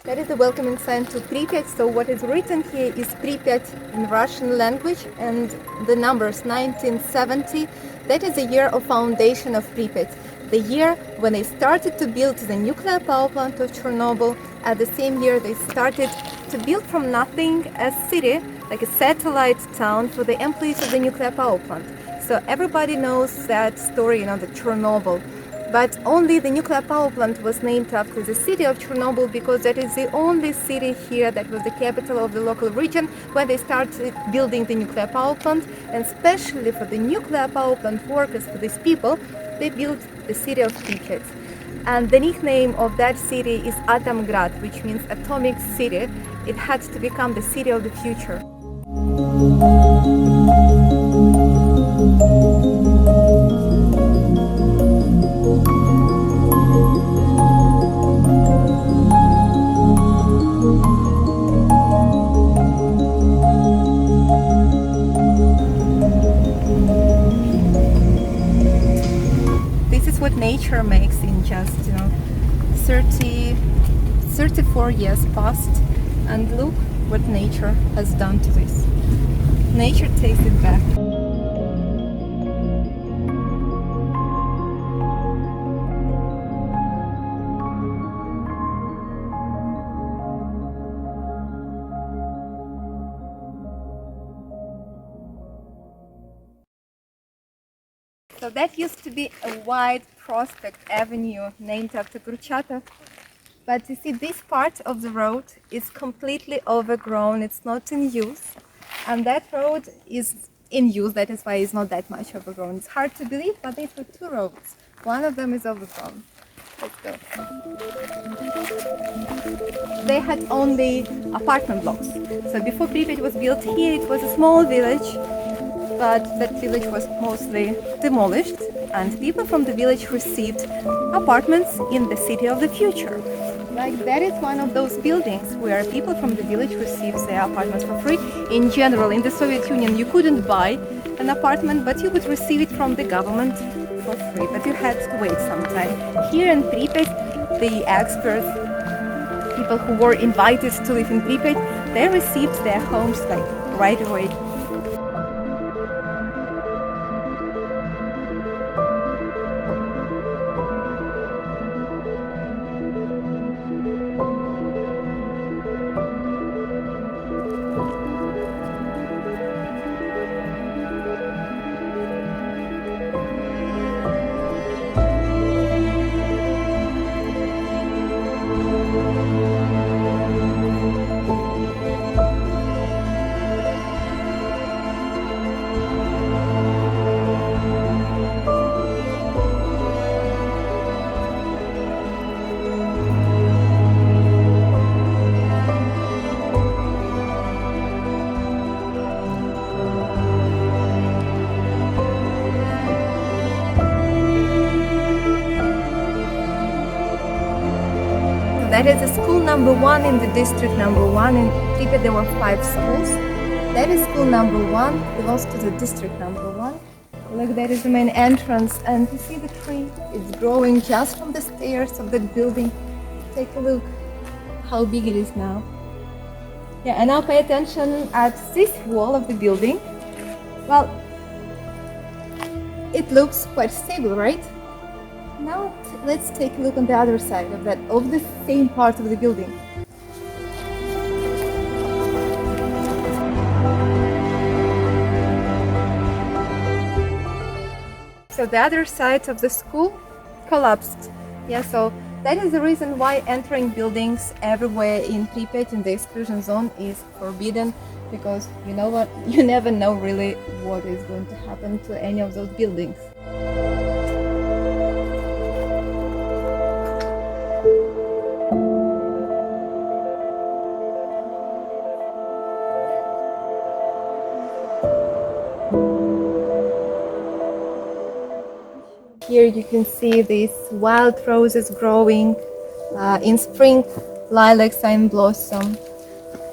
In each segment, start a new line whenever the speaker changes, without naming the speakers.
That is a welcoming sign to Pripyat. So what is written here is Pripyat in Russian language, and the numbers 1970. That is the year of foundation of Pripyat, the year when they started to build the nuclear power plant of Chernobyl. At the same year, they started to build from nothing a city, like a satellite town for the employees of the nuclear power plant. So everybody knows that story, the Chernobyl. But only the nuclear power plant was named after the city of Chernobyl, because that is the only city here that was the capital of the local region when they started building the nuclear power plant. And especially for the nuclear power plant workers, for these people, they built the city of Pripyat. And the nickname of that city is Atomgrad, which means atomic city. It had to become the city of the future. This is what nature makes in just 34 years past, and look what nature has done to this. Nature takes it back. So that used to be a wide Prospect Avenue named after Kurchatov. But you see, this part of the road is completely overgrown, it's not in use. And that road is in use, that is why it's not that much overgrown. It's hard to believe, but these were two roads. One of them is overgrown. Let's go. They had only apartment blocks. So before Pripyat was built here, it was a small village, but that village was mostly demolished, and people from the village received apartments in the city of the future. Like, that is one of those buildings where people from the village received their apartments for free. In general, in the Soviet Union, you couldn't buy an apartment, but you would receive it from the government for free, but you had to wait some time. Here in Pripyat, the experts, people who were invited to live in Pripyat, they received their homes like right away. That is the school number 1 in the district number 1. In Pripyat there were 5 schools. That is school number 1, belongs to the district number 1. Look, that is the main entrance, and you see the tree? It's growing just from the stairs of that building. Take a look how big it is now. Yeah, and now pay attention at this wall of the building. Well, it looks quite stable, right? Now let's take a look on the other side of the same part of the building. So the other side of the school collapsed. Yeah, so that is the reason why entering buildings everywhere in Pripyat in the exclusion zone is forbidden, because you know what, you never know really what is going to happen to any of those buildings. Here you can see these wild roses growing. In spring, lilacs are in blossom.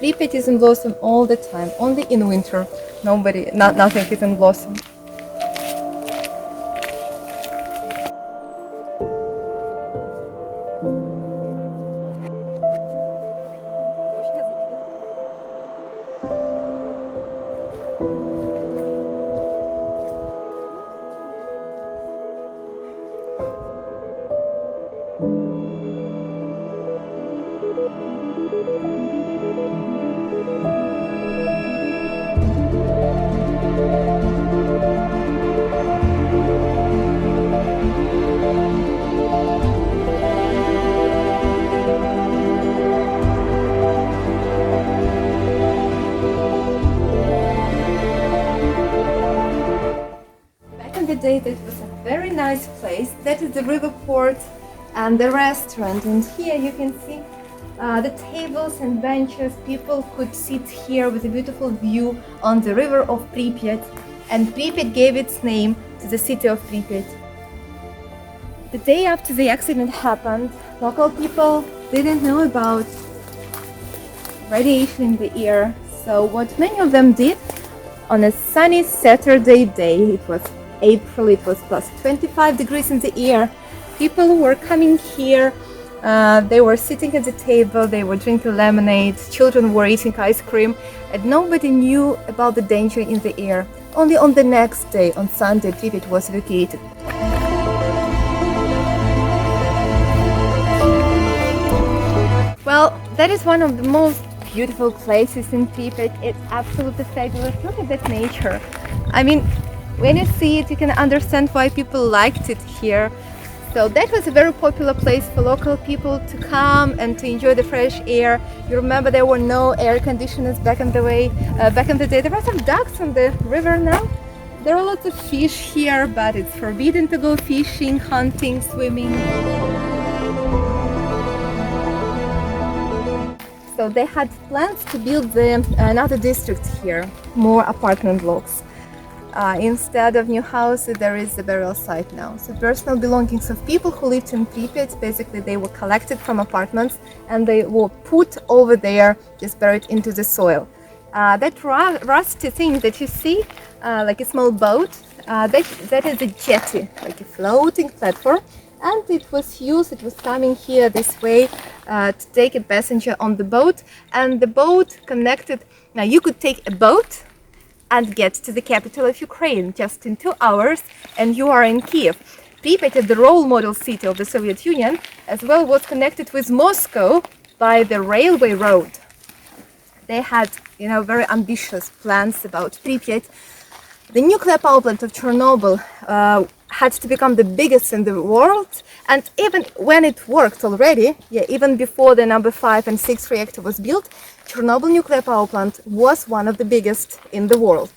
Pripyat is in blossom all the time. Only in winter, nothing is in blossom. That was a very nice place. That is the river port and the restaurant, and here you can see the tables and benches. People could sit here with a beautiful view on the river of Pripyat, and Pripyat gave its name to the city of Pripyat. The day after the accident happened, local people didn't know about radiation in the air, so what many of them did, on a sunny Saturday day, it was April, it was plus 25 degrees in the air. People were coming here, they were sitting at the table, they were drinking lemonade, children were eating ice cream, and nobody knew about the danger in the air. Only on the next day, on Sunday, Pripyat was evacuated. Well, that is one of the most beautiful places in Pripyat. It's absolutely fabulous. Look at that nature. I mean, when you see it, you can understand why people liked it here. So that was a very popular place for local people to come and to enjoy the fresh air. You remember there were no air conditioners back in the day. There are some ducks on the river now. There are lots of fish here, but it's forbidden to go fishing, hunting, swimming. So they had plans to build another district here, more apartment blocks. Instead of new houses, there is a burial site now. So personal belongings of people who lived in Pripyat, basically they were collected from apartments and they were put over there, just buried into the soil. That rusty thing that you see, like a small boat, that is a jetty, like a floating platform. And it was coming here this way to take a passenger on the boat. And the boat connected, now you could take a boat and get to the capital of Ukraine just in 2 hours, and you are in Kyiv. Pripyat, the role model city of the Soviet Union, as well was connected with Moscow by the railway road. They had, very ambitious plans about Pripyat. The nuclear power plant of Chornobyl had to become the biggest in the world, and even when it worked already, even before the number 5 and 6 reactor was built, Chornobyl nuclear power plant was one of the biggest in the world.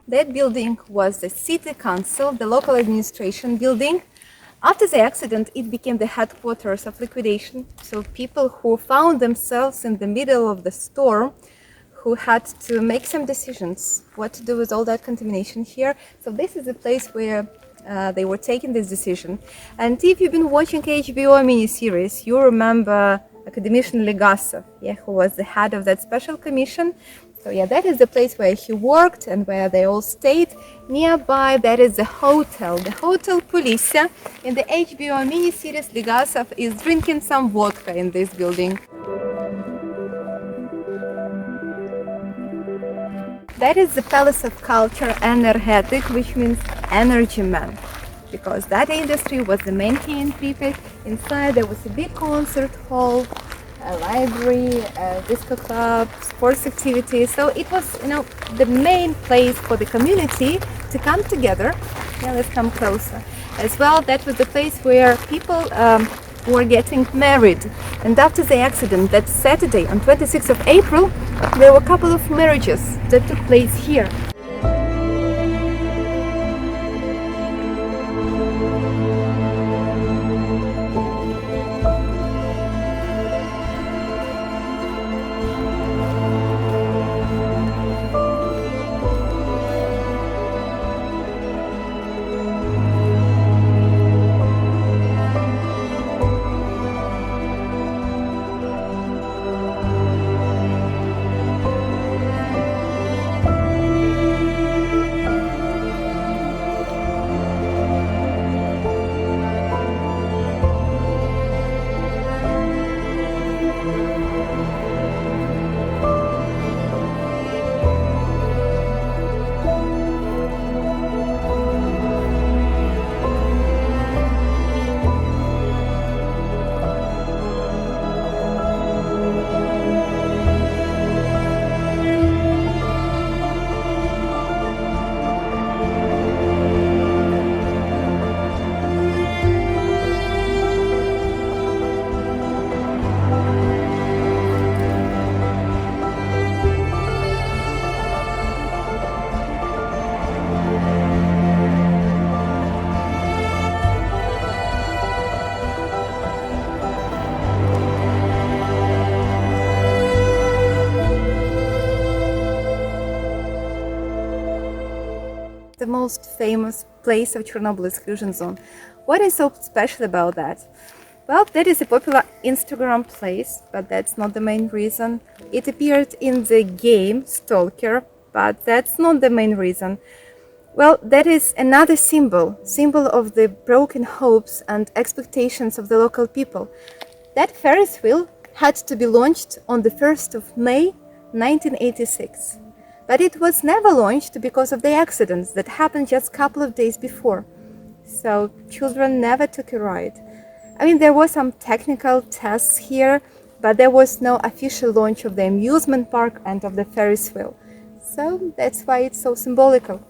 That building was the city council, the local administration building. After the accident, it became the headquarters of liquidation. So people who found themselves in the middle of the storm, who had to make some decisions what to do with all that contamination here. So this is the place where they were taking this decision. And if you've been watching HBO miniseries, you remember academician Legasov, who was the head of that special commission. So that is the place where he worked and where they all stayed. Nearby, that is the Hotel Polisia. In the HBO miniseries, Legasov is drinking some vodka in this building. That is the Palace of Culture Energetic, which means energy man, because that industry was the main key in Pripyat. Inside there was a big concert hall, a library, a disco club, sports activities. So it was, the main place for the community to come together. Let's come closer. As well, that was the place where people were getting married. And after the accident, that Saturday, on 26th of April, there were a couple of marriages that took place here. The most famous place of Chernobyl exclusion zone. What is so special about that? Well, that is a popular Instagram place, but that's not the main reason. It appeared in the game Stalker, but that's not the main reason. Well, that is another symbol of the broken hopes and expectations of the local people. That Ferris wheel had to be launched on the 1st of May 1986. But it was never launched because of the accidents that happened just a couple of days before. So children never took a ride. I mean, there were some technical tests here, but there was no official launch of the amusement park and of the Ferris wheel. So that's why it's so symbolical.